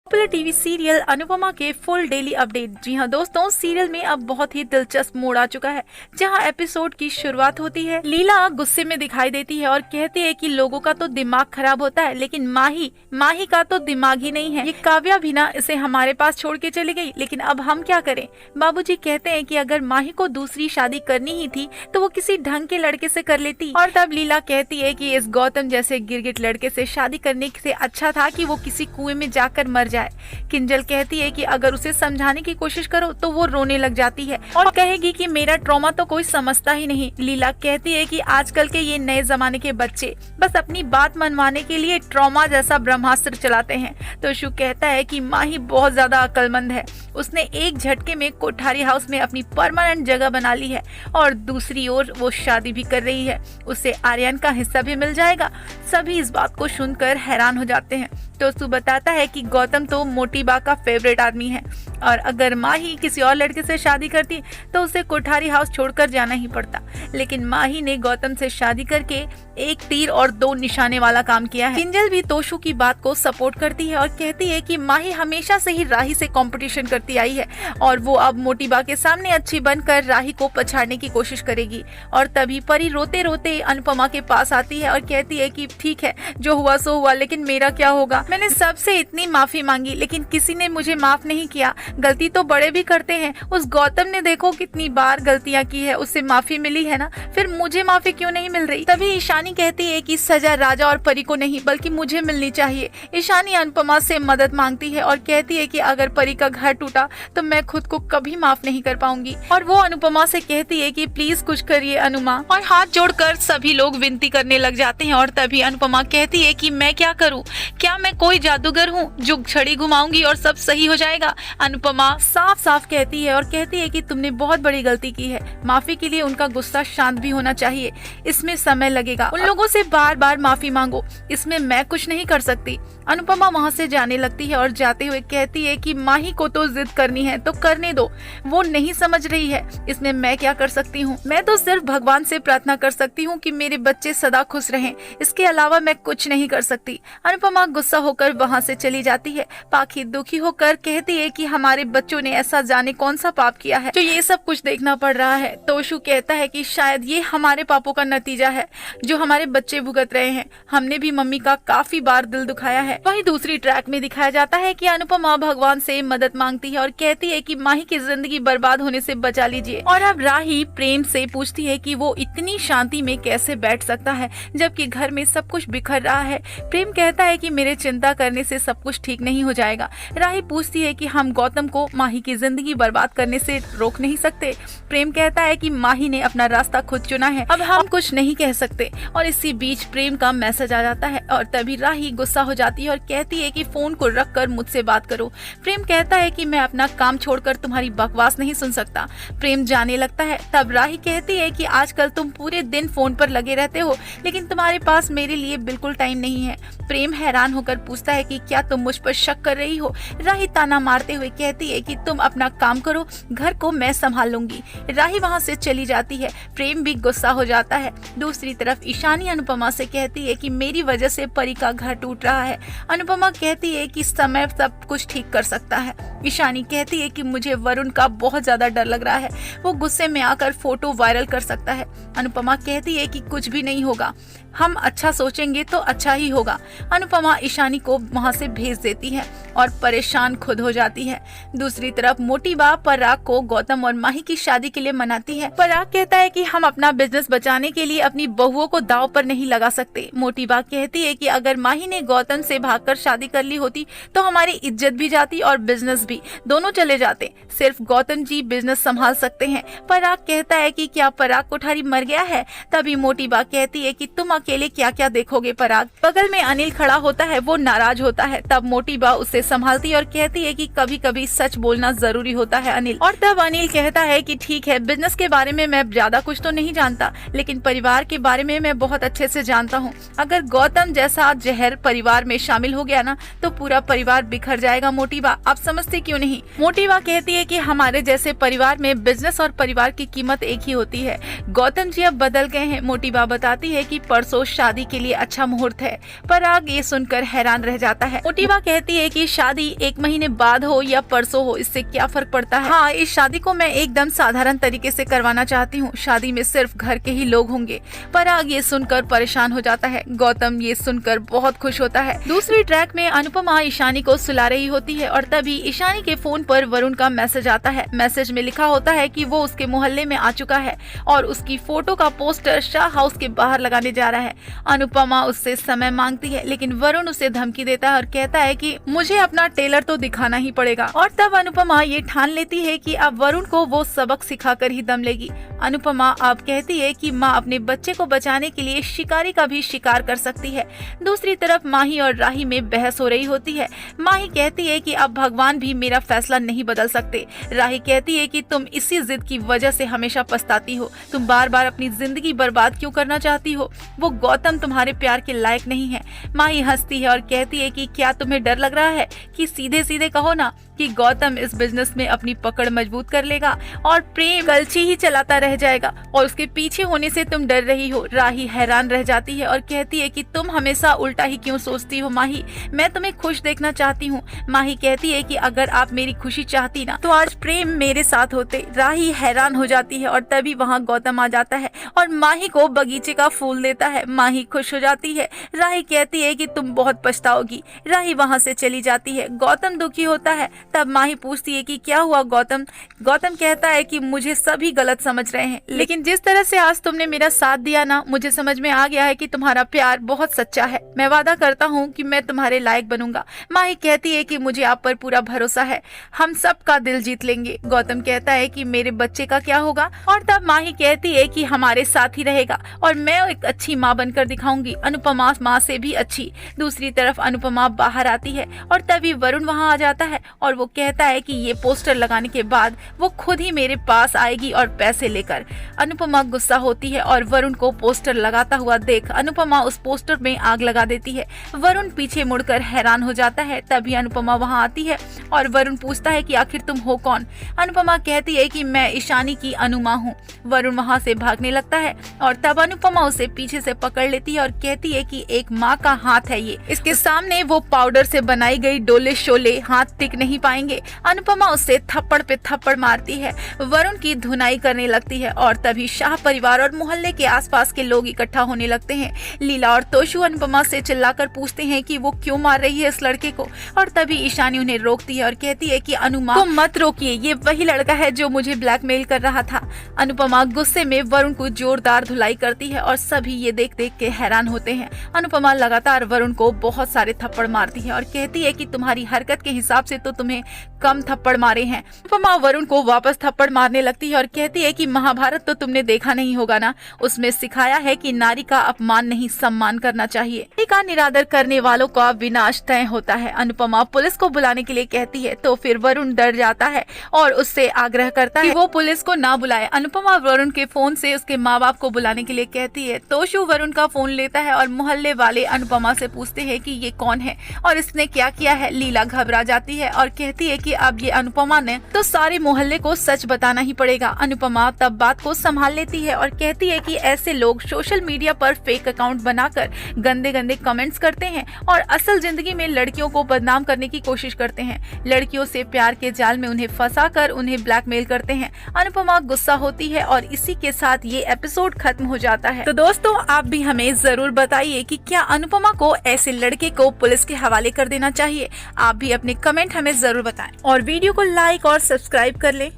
Popular TV serial Anupama के full daily update. जी हाँ दोस्तों, सीरियल में अब बहुत ही दिलचस्प मोड़ आ चुका है, जहाँ एपिसोड की शुरुआत होती है। लीला गुस्से में दिखाई देती है और कहती है कि लोगों का तो दिमाग खराब होता है, लेकिन माही का तो दिमाग ही नहीं है। ये काव्या भी ना इसे हमारे पास छोड़ के चली गई, लेकिन अब हम क्या करें। बाबूजी कहते हैं कि अगर माही को दूसरी शादी करनी ही थी तो वो किसी ढंग के लड़के से कर लेती। और तब लीला कहती है कि इस गौतम जैसे गिरगिट लड़के से शादी करने से अच्छा था कि वो किसी कुएं में जाकर मर जाए। किंजल कहती है कि अगर उसे समझाने की कोशिश करो तो वो रोने लग जाती है और कहेगी कि मेरा ट्रॉमा तो कोई समझता ही नहीं। लीला कहती है कि आजकल के ये नए जमाने के बच्चे बस अपनी बात मनवाने के लिए ट्रॉमा जैसा ब्रह्मास्त्र चलाते हैं। तो शु कहता है कि माही बहुत ज्यादा अक्लमंद है, उसने एक झटके में कोठारी हाउस में अपनी परमानेंट जगह बना ली है और दूसरी ओर वो शादी भी कर रही है, उससे आर्यन का हिस्सा भी मिल जाएगा। सभी इस बात को सुनकर हैरान हो जाते हैं। तो सु बताता है कि गौतम तो मोटी बा का फेवरेट आदमी है और अगर माही किसी और लड़के से शादी करती तो उसे कोठारी हाउस छोड़कर जाना ही पड़ता। लेकिन माही ने गौतम से शादी करके एक तीर और दो निशाने वाला काम किया है। किंजल भी तोशु की बात को सपोर्ट करती है और कहती है कि माही हमेशा से ही राही से कंपटीशन करती आई है और वो अब मोटी बा के सामने अच्छी बनकर राही को पछाड़ने की कोशिश करेगी। और तभी परी रोते रोते अनुपमा के पास आती है और कहती है कि ठीक है, जो हुआ सो हुआ, लेकिन मेरा क्या होगा। मैंने सबसे इतनी माफी मांगी लेकिन किसी ने मुझे माफ नहीं किया। गलती तो बड़े भी करते हैं, उस गौतम ने देखो कितनी बार गलतियां की है, उससे माफी मिली है ना, फिर मुझे माफी क्यों नहीं मिल रही। तभी ईशानी कहती है कि सजा राजा और परी को नहीं बल्कि मुझे मिलनी चाहिए। ईशानी अनुपमा से मदद मांगती है और कहती है कि अगर परी का घर टूटा तो मैं खुद को कभी माफ नहीं कर पाऊंगी। और वो अनुपमा से कहती है कि प्लीज कुछ करिए अनुमा, और हाथ जोड़कर सभी लोग विनती करने लग जाते हैं। और तभी अनुपमा कहती है कि मैं क्या करूं, क्या मैं कोई जादूगर हूँ जो छड़ी घुमाऊंगी और सब सही हो जाएगा। अनुपमा साफ साफ कहती है और कहती है कि तुमने बहुत बड़ी गलती की है, माफी के लिए उनका गुस्सा शांत भी होना चाहिए, इसमें समय लगेगा, उन लोगों से बार बार माफी मांगो, इसमें मैं कुछ नहीं कर सकती। अनुपमा वहाँ से जाने लगती है और जाते हुए कहती है कि माही को तो जिद करनी है तो करने दो, वो नहीं समझ रही है, इसमें मैं क्या कर सकती हूँ। मैं तो सिर्फ भगवान से प्रार्थना कर सकती हूँ कि मेरे बच्चे सदा खुश रहें, इसके अलावा मैं कुछ नहीं कर सकती। अनुपमा गुस्सा होकर वहाँ से चली जाती है। पाखी दुखी होकर कहती है कि हमारे बच्चों ने ऐसा जाने कौन सा पाप किया है जो ये सब कुछ देखना पड़ रहा है। तोशु कहता है कि शायद ये हमारे पापों का नतीजा है जो हमारे बच्चे भुगत रहे हैं, हमने भी मम्मी का काफी बार दिल दुखाया है। वहीं दूसरी ट्रैक में दिखाया जाता है कि अनुपमा भगवान से मदद मांगती है और कहती है कि माही की जिंदगी बर्बाद होने से बचा लीजिए। और अब राही प्रेम से पूछती है कि वो इतनी शांति में कैसे बैठ सकता है जबकि घर में सब कुछ बिखर रहा है। प्रेम कहता है कि मेरे चिंता करने से सब कुछ ठीक नहीं हो जाएगा। राही पूछती है कि हम गौतम को माही की जिंदगी बर्बाद करने से रोक नहीं सकते। प्रेम कहता है कि माही ने अपना रास्ता खुद चुना है, अब हम कुछ नहीं कह सकते। और इसी बीच प्रेम का मैसेज आ जाता है और तभी राही गुस्सा हो जाती है और कहती है कि फोन को रख कर मुझसे बात करो। प्रेम कहता है कि मैं अपना काम छोड़कर तुम्हारी बकवास नहीं सुन सकता। प्रेम जाने लगता है। तब राही कहती है कि आजकल तुम पूरे दिन फोन पर लगे रहते हो लेकिन तुम्हारे पास मेरे लिए बिल्कुल टाइम नहीं है। प्रेम हैरान होकर पूछता है कि क्या तुम मुझ पर शक कर रही हो। राही ताना मारते हुए कहती है कि तुम अपना काम करो, घर को मैं संभाल लूंगी। राही वहाँ से चली जाती है। प्रेम भी गुस्सा हो जाता है। दूसरी तरफ ईशानी अनुपमा से कहती है कि मेरी वजह से परी का घर टूट रहा है। अनुपमा कहती है कि समय सब कुछ ठीक कर सकता है। ईशानी कहती है कि मुझे वरुण का बहुत ज्यादा डर लग रहा है, वो गुस्से में आकर फोटो वायरल कर सकता है। अनुपमा कहती है कि कुछ भी नहीं होगा, हम अच्छा सोचेंगे तो अच्छा ही होगा। अनुपमा ईशानी को वहाँ से भेज देती है और परेशान खुद हो जाती है। दूसरी तरफ मोटी बा पराग को गौतम और माही की शादी के लिए मनाती है। पराग कहता है कि हम अपना बिजनेस बचाने के लिए अपनी बहुओं को दांव पर नहीं लगा सकते। मोटी बा कहती है कि अगर माही ने गौतम से भागकर शादी कर ली होती तो हमारी इज्जत भी जाती और बिजनेस भी, दोनों चले जाते। सिर्फ गौतम जी बिजनेस संभाल सकते हैं। पराग कहता है कि क्या पराग कोठारी मर गया है। तभी मोटी बा कहती है कि तुम अकेले क्या क्या देखोगे पराग। बगल में अनिल खड़ा होता है, वो नाराज होता है। तब मोटी बा उसे संभालती और कहती है कि कभी कभी सच बोलना जरूरी होता है अनिल। और तब अनिल कहता है कि ठीक है, बिजनेस के बारे में मैं ज्यादा कुछ तो नहीं जानता लेकिन परिवार के बारे में मैं बहुत अच्छे से जानता हूँ। अगर गौतम जैसा जहर परिवार में शामिल हो गया ना तो पूरा परिवार बिखर जाएगा। मोटी बा आप समझते क्यों नहीं। मोटी बा कहती है कि हमारे जैसे परिवार में बिजनेस और परिवार की कीमत एक ही होती है। गौतम जी अब बदल गए हैं। मोटी बा बताती है कि परसों परसों शादी के लिए अच्छा मुहूर्त है। पराग ये सुनकर हैरान रह जाता है। मोटिवा कहती है कि शादी 1 महीने बाद हो या परसों हो, इससे क्या फर्क पड़ता है। हाँ, इस शादी को मैं एकदम साधारण तरीके से करवाना चाहती हूँ। शादी में सिर्फ घर के ही लोग होंगे। पराग ये सुनकर परेशान हो जाता है। गौतम ये सुनकर बहुत खुश होता है। दूसरी ट्रैक में अनुपमा ईशानी को सुला रही होती है और तभी ईशानी के फोन पर वरुण का मैसेज आता है। मैसेज में लिखा होता है कि वो उसके मोहल्ले में आ चुका है और उसकी फोटो का पोस्टर शाह हाउस के बाहर लगाने जा रहा है। अनुपमा उससे समय मांगती है, लेकिन वरुण उसे धमकी देता है और कहता है कि मुझे अपना टेलर तो दिखाना ही पड़ेगा। और तब अनुपमा ये ठान लेती है कि अब वरुण को वो सबक सिखाकर ही दम लेगी। अनुपमा अब कहती है कि माँ अपने बच्चे को बचाने के लिए शिकारी का भी शिकार कर सकती है। दूसरी तरफ माही और राही में बहस हो रही होती है। माही कहती है कि अब भगवान भी मेरा फैसला नहीं बदल सकते। राही कहती है कि तुम इसी जिद की वजह से हमेशा पछताती हो। तुम बार बार अपनी जिंदगी बर्बाद क्यों करना चाहती हो? वो गौतम तुम्हारे प्यार के लायक नहीं है। माही हंसती है और कहती है कि क्या तुम्हें डर लग रहा है कि सीधे सीधे कहो ना कि गौतम इस बिजनेस में अपनी पकड़ मजबूत कर लेगा और प्रेम कलछी ही चलाता रह जाएगा और उसके पीछे होने से तुम डर रही हो। राही हैरान रह जाती है और कहती है कि तुम हमेशा उल्टा ही क्यों सोचती हो माही, मैं तुम्हें खुश देखना चाहती हूँ। माही कहती है कि अगर आप मेरी खुशी चाहती ना तो आज प्रेम मेरे साथ होते। राही हैरान हो जाती है और तभी वहाँ गौतम आ जाता है और माही को बगीचे का फूल देता है। माही खुश हो जाती है। राही कहती है कि तुम बहुत पछताओगी। राही वहाँ से चली जाती है। गौतम दुखी होता है। तब माही पूछती है कि क्या हुआ गौतम? गौतम कहता है कि मुझे सभी गलत समझ रहे हैं, लेकिन जिस तरह से आज तुमने मेरा साथ दिया ना, मुझे समझ में आ गया है कि तुम्हारा प्यार बहुत सच्चा है। मैं वादा करता हूँ कि मैं तुम्हारे लायक बनूंगा। माही कहती है कि मुझे आप पर पूरा भरोसा है, हम सबका दिल जीत लेंगे। गौतम कहता है कि मेरे बच्चे का क्या होगा? और तब माही कहती है कि हमारे साथ ही रहेगा और मैं एक अच्छी माँ बनकर दिखाऊंगी, अनुपमा माँ से भी अच्छी। दूसरी तरफ अनुपमा बाहर आती है और तभी वरुण वहाँ आ जाता है और वो कहता है कि ये पोस्टर लगाने के बाद वो खुद ही मेरे पास आएगी और पैसे लेकर। अनुपमा गुस्सा होती है और वरुण को पोस्टर लगाता हुआ देख अनुपमा उस पोस्टर में आग लगा देती है। वरुण पीछे मुड़कर हैरान हो जाता है। तभी अनुपमा वहां आती है और वरुण पूछता है कि आखिर तुम हो कौन? अनुपमा कहती है कि मैं ईशानी की अनुमा हूँ। वरुण वहां से भागने लगता है और तब अनुपमा उसे पीछे से पकड़ लेती है और कहती है कि एक माँ का हाथ है ये, इसके सामने वो पाउडर से बनाई गई डोले शोले हाथ टिक नहीं पाएंगे। अनुपमा उससे थप्पड़ पे थप्पड़ मारती है। वरुण की धुनाई करने लगती है और तभी शाह परिवार और मोहल्ले के आसपास के लोग इकट्ठा होने लगते हैं। लीला और तोशु अनुपमा से चिल्लाकर पूछते हैं कि वो क्यों मार रही है इस लड़के को और तभी ईशानी उन्हें रोकती है और कहती है कि अनुमा तुम मत रोकिए, ये वही लड़का है जो मुझे ब्लैकमेल कर रहा था। अनुपमा गुस्से में वरुण को जोरदार धुलाई करती है और सभी ये देख देख के हैरान होते हैं। अनुपमा लगातार वरुण को बहुत सारे थप्पड़ मारती है और कहती है कि तुम्हारी हरकत के हिसाब से तो तुम्हें कम थप्पड़ मारे हैं। अनुपमा वरुण को वापस थप्पड़ मारने लगती है और कहती है कि महाभारत तो तुमने देखा नहीं होगा ना, उसमें सिखाया है कि नारी का अपमान नहीं सम्मान करना चाहिए। नारी का निरादर करने वालों का विनाश तय होता है। अनुपमा पुलिस को बुलाने के लिए कहती है तो फिर वरुण डर जाता है और उससे आग्रह करता है कि वो पुलिस को ना बुलाए। अनुपमा वरुण के फोन से उसके माँ बाप को बुलाने के लिए कहती है। तोशु वरुण का फोन लेता है और मोहल्ले वाले अनुपमा से पूछते हैं कि ये कौन है और इसने क्या किया है। लीला घबरा जाती है और कहती है कि अब ये अनुपमा ने तो सारे मोहल्ले को सच बताना ही पड़ेगा। अनुपमा तब बात को संभाल लेती है और कहती है कि ऐसे लोग सोशल मीडिया पर फेक अकाउंट बनाकर गंदे गंदे कमेंट्स करते हैं और असल जिंदगी में लड़कियों को बदनाम करने की कोशिश करते हैं। लड़कियों से प्यार के जाल में उन्हें फंसाकर उन्हें ब्लैकमेल करते हैं। अनुपमा गुस्सा होती है और इसी के साथ ये एपिसोड खत्म हो जाता है। तो दोस्तों, आप भी हमें जरूर बताइए कि क्या अनुपमा को ऐसे लड़के को पुलिस के हवाले कर देना चाहिए। आप भी अपने कमेंट हमें जरूर बताएं और वीडियो को लाइक और सब्सक्राइब कर लें।